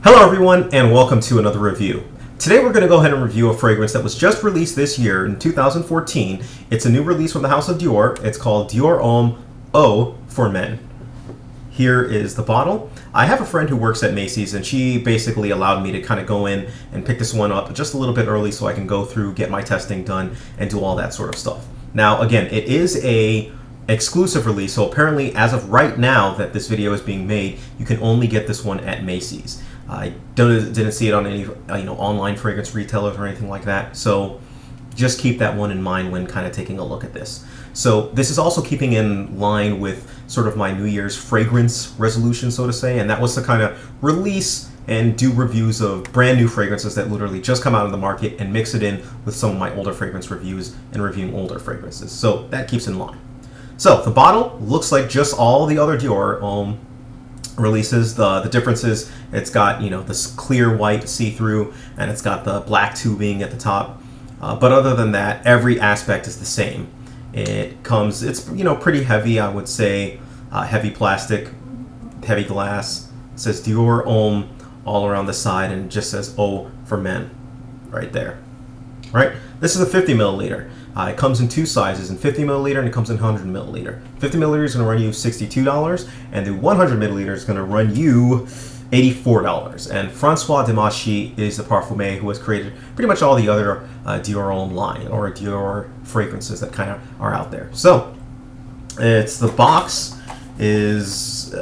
Hello everyone, and welcome to another review. Today we're going to go ahead and review a fragrance that was just released this year in 2014. It's a new release from the house of Dior. It's called Dior Homme Eau for Men. Here is the bottle. I have a friend who works at Macy's, and she basically allowed me to kind of go in and pick this one up just a little bit early so I can go through, get my testing done, and do all that sort of stuff. Now, again, it is a exclusive release, so apparently as of right now that this video is being made, you can only get this one at Macy's. I didn't see it on any online fragrance retailers or anything like that, so just keep that one in mind when kind of taking a look at this. So this is also keeping in line with sort of my New Year's fragrance resolution, so to say, and that was to kind of release and do reviews of brand new fragrances that literally just come out of the market and mix it in with some of my older fragrance reviews and reviewing older fragrances. So that keeps in line. So the bottle looks like just all the other Dior Homme releases. The difference is it's got this clear white see-through, and it's got the black tubing at the top. But other than that, every aspect is the same. It's pretty heavy, I would say, heavy plastic, heavy glass. It says Dior Homme all around the side, and it just says "Eau for Men" right there. Right? This is a 50 milliliter. It comes in two sizes, in 50 milliliter and it comes in 100 milliliter. 50 milliliter is going to run you $62, and the 100 milliliter is going to run you $84. And Francois Demachy is the parfumer who has created pretty much all the other Dior Homme line or Dior fragrances that kind of are out there. So the box is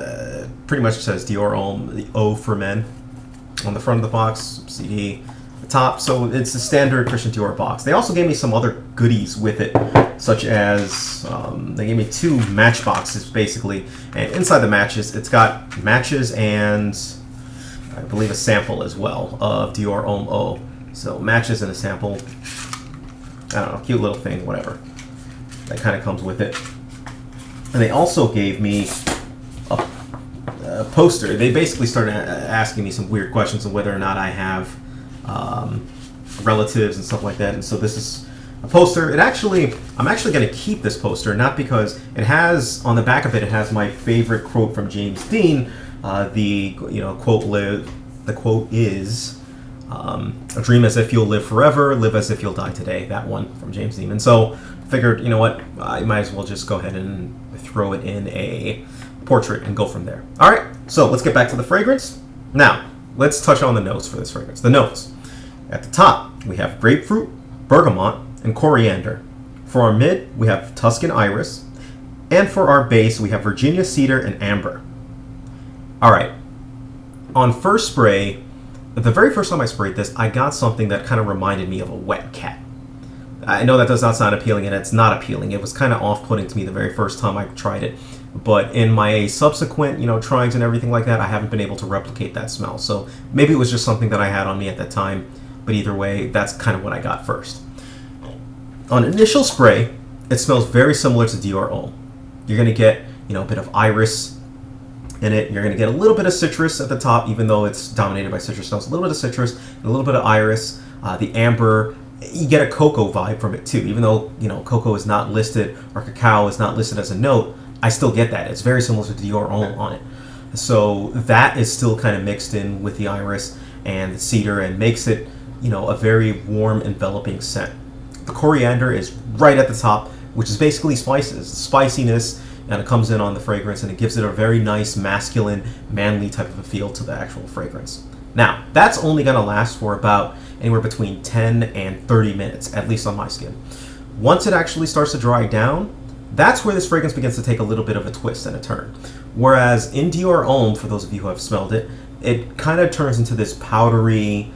pretty much says Dior Homme, the Eau for Men on the front of the box, CD. Top, so it's the standard Christian Dior box. They also gave me some other goodies with it, such as they gave me two match boxes basically, and inside the matches it's got matches and I believe a sample as well of Dior Homme Eau. So matches and a sample, I don't know, cute little thing, whatever, that kind of comes with it. And they also gave me a poster. They basically started asking me some weird questions of whether or not I have relatives and stuff like that, and so this is a poster. I'm actually going to keep this poster, not because it has on the back of it has my favorite quote from James Dean. The quote is "Dream as if you'll live forever, live as if you'll die today." That one from James Dean. And so I figured, I might as well just go ahead and throw it in a portrait and go from there. All right, so let's get back to the fragrance. Now let's touch on the notes for this fragrance. The notes. At the top, we have grapefruit, bergamot, and coriander. For our mid, we have Tuscan iris. And for our base, we have Virginia cedar and amber. All right. On first spray, the very first time I sprayed this, I got something that kind of reminded me of a wet cat. I know that does not sound appealing, and it's not appealing. It was kind of off-putting to me the very first time I tried it. But in my subsequent, tryings and everything like that, I haven't been able to replicate that smell. So maybe it was just something that I had on me at that time. But either way, that's kind of what I got first. On initial spray, it smells very similar to Dior Homme. You're going to get, a bit of iris in it. You're going to get a little bit of citrus at the top, even though it's dominated by citrus notes. A little bit of citrus, and a little bit of iris. The amber, you get a cocoa vibe from it too. Even though, cocoa is not listed, or cacao is not listed as a note, I still get that. It's very similar to Dior Homme on it. So that is still kind of mixed in with the iris and the cedar and makes it, a very warm, enveloping scent. The coriander is right at the top, which is basically spices. Spiciness, and it comes in on the fragrance, and it gives it a very nice, masculine, manly type of a feel to the actual fragrance. Now, that's only going to last for about anywhere between 10 and 30 minutes, at least on my skin. Once it actually starts to dry down, that's where this fragrance begins to take a little bit of a twist and a turn. Whereas in Dior Homme, for those of you who have smelled it, it kind of turns into this powdery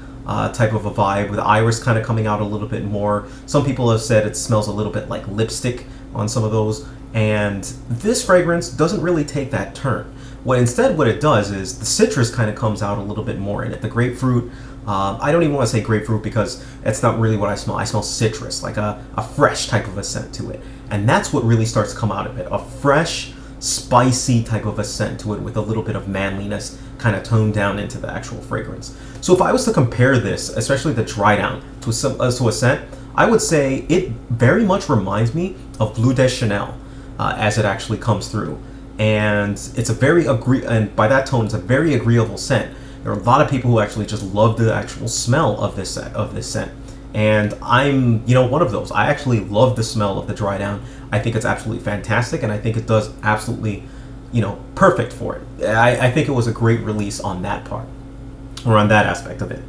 type of a vibe with iris kind of coming out a little bit more. Some people have said it smells a little bit like lipstick on some of those, and this fragrance doesn't really take that turn. What it does is the citrus kind of comes out a little bit more in it. The grapefruit, I don't even want to say grapefruit because that's not really what I smell. I smell citrus, like a fresh type of a scent to it. And that's what really starts to come out of it. A fresh, spicy type of a scent to it with a little bit of manliness kind of toned down into the actual fragrance. So if I was to compare this, especially the dry down, to a scent, I would say it very much reminds me of Bleu de Chanel as it actually comes through. And it's a very and by that tone, it's a very agreeable scent. There are a lot of people who actually just love the actual smell of this scent. And I'm, one of those. I actually love the smell of the dry down. I think it's absolutely fantastic, and I think it does absolutely, perfect for it. I think it was a great release on that part, or on that aspect of it.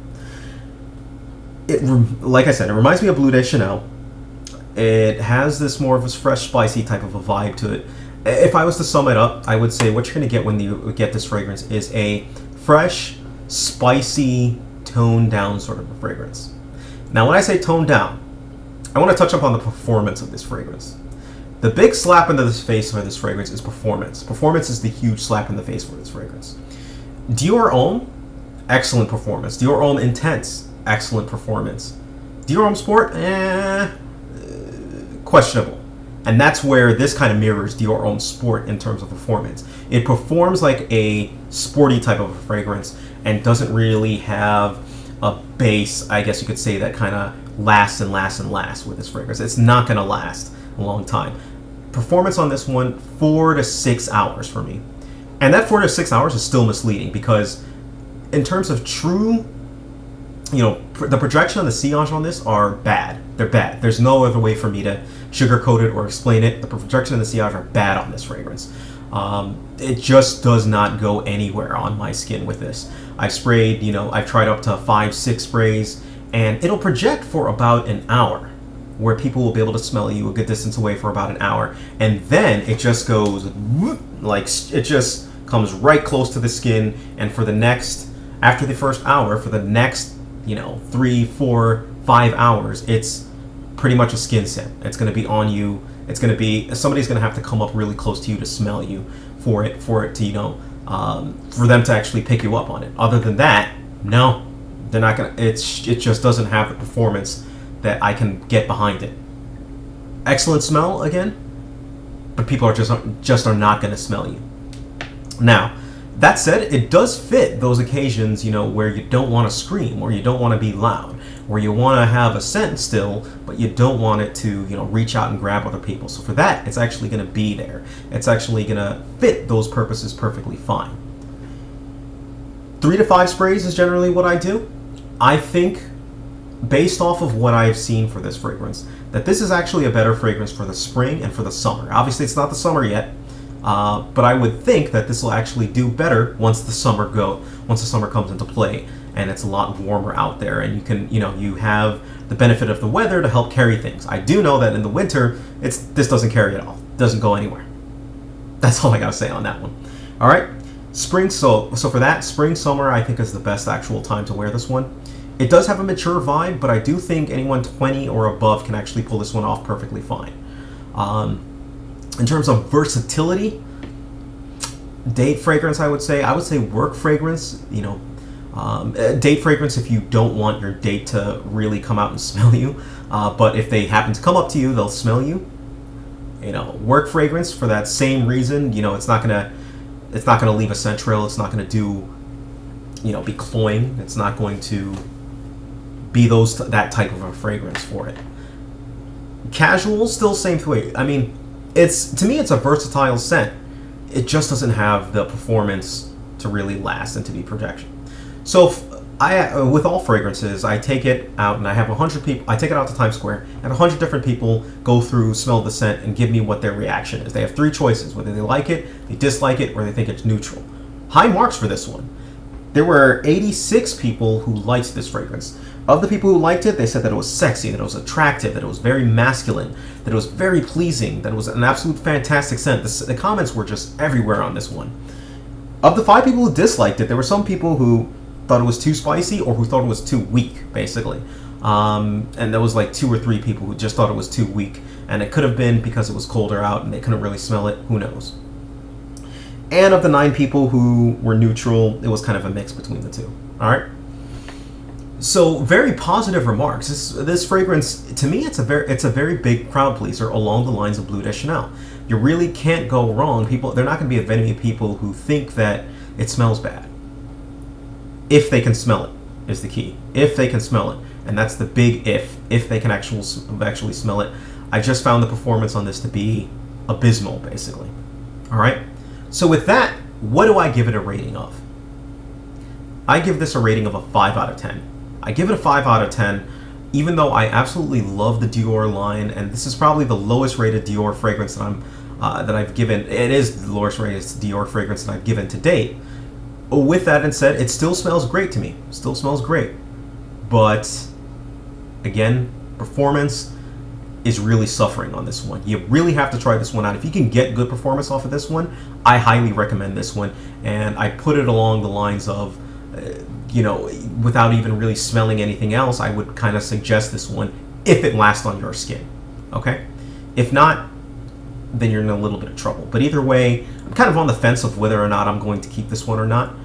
Like I said, it reminds me of Bleu de Chanel. It has this more of a fresh, spicy type of a vibe to it. If I was to sum it up, I would say what you're going to get when you get this fragrance is a fresh, spicy, toned down sort of a fragrance. Now, when I say toned down, I want to touch upon the performance of this fragrance. The big slap into the face for this fragrance is performance. Performance is the huge slap in the face for this fragrance. Dior Homme, excellent performance. Dior Homme Intense, excellent performance. Dior Homme Sport, questionable. And that's where this kind of mirrors Dior Homme Sport in terms of performance. It performs like a sporty type of a fragrance and doesn't really have a base, I guess you could say, that kind of lasts and lasts and lasts with this fragrance. It's not going to last a long time. Performance on this one, 4 to 6 hours for me. And that 4 to 6 hours is still misleading because in terms of true, the projection and the sillage on this are bad. They're bad. There's no other way for me to sugarcoat it or explain it. The projection and the sillage are bad on this fragrance. It just does not go anywhere on my skin with this. I've sprayed, I've tried up to 5-6 sprays, and it'll project for about an hour, where people will be able to smell you a good distance away for about an hour, and then it just goes it just comes right close to the skin, and after the first hour, for the next 3, 4, 5 hours, it's pretty much a skin scent. It's going to be on you. It's going to be, somebody's going to have to come up really close to you to smell you for it to, for them to actually pick you up on it. Other than that, no, they're not going to, it just doesn't have the performance that I can get behind it. Excellent smell again, but people are just are not going to smell you. Now, that said, it does fit those occasions, where you don't want to scream, or you don't want to be loud, where you want to have a scent still, but you don't want it to, reach out and grab other people. So for that, it's actually going to be there. It's actually going to fit those purposes perfectly fine. 3 to 5 sprays is generally what I do. I think, based off of what I've seen for this fragrance, that this is actually a better fragrance for the spring and for the summer. Obviously, it's not the summer yet. But I would think that this will actually do better once the summer comes into play and it's a lot warmer out there, and you can, you have the benefit of the weather to help carry things. I do know that in the winter, this doesn't carry at all. It doesn't go anywhere. That's all I gotta say on that one. All right, spring. So for that, spring, summer, I think is the best actual time to wear this one. It does have a mature vibe, but I do think anyone 20 or above can actually pull this one off perfectly fine. In terms of versatility, date fragrance, I would say work fragrance, date fragrance if you don't want your date to really come out and smell you, but if they happen to come up to you, they'll smell you. Work fragrance for that same reason, it's not gonna leave a scent trail. It's not gonna do, be cloying. It's not going to be that type of a fragrance for it. Casual, still same way. I mean, to me, it's a versatile scent. It just doesn't have the performance to really last and to be projection. So with all fragrances, I take it out and I have 100 people. I take it out to Times Square and 100 different people go through, smell the scent, and give me what their reaction is. They have 3 choices: whether they like it, they dislike it, or they think it's neutral. High marks for this one. There were 86 people who liked this fragrance. Of the people who liked it, they said that it was sexy, that it was attractive, that it was very masculine, that it was very pleasing, that it was an absolute fantastic scent. The comments were just everywhere on this one. Of the 5 people who disliked it, there were some people who thought it was too spicy or who thought it was too weak, basically. And there was like 2 or 3 people who just thought it was too weak. And it could have been because it was colder out and they couldn't really smell it. Who knows? And of the 9 people who were neutral, it was kind of a mix between the two. All right. So very positive remarks. This fragrance, to me, it's a very big crowd pleaser along the lines of Bleu de Chanel. You really can't go wrong. They're not going to be many people who think that it smells bad. If they can smell it is the key. If they can smell it, and that's the big if. If they can actually smell it. I just found the performance on this to be abysmal, basically. All right. So with that, what do I give it a rating of? I give this a rating of a 5 out of 10. I give it a 5 out of 10, even though I absolutely love the Dior line, and this is probably the lowest rated Dior fragrance that I've given. It is the lowest rated Dior fragrance that I've given to date. With that and said, it still smells great to me. Still smells great. But again, performance is really suffering on this one. You really have to try this one out. If you can get good performance off of this one, I highly recommend this one. And I put it along the lines of, without even really smelling anything else, I would kind of suggest this one if it lasts on your skin. Okay? If not, then you're in a little bit of trouble. But either way, I'm kind of on the fence of whether or not I'm going to keep this one or not,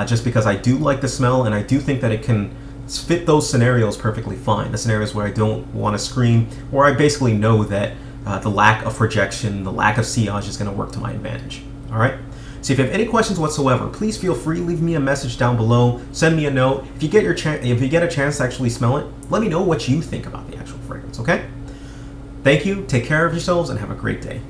just because I do like the smell, and I do think that it can fit those scenarios perfectly fine. The scenarios where I don't want to scream, where I basically know that the lack of projection, the lack of sillage is going to work to my advantage. All right? So if you have any questions whatsoever, please feel free, leave me a message down below, send me a note. If you get a chance to actually smell it, let me know what you think about the actual fragrance, okay? Thank you, take care of yourselves, and have a great day.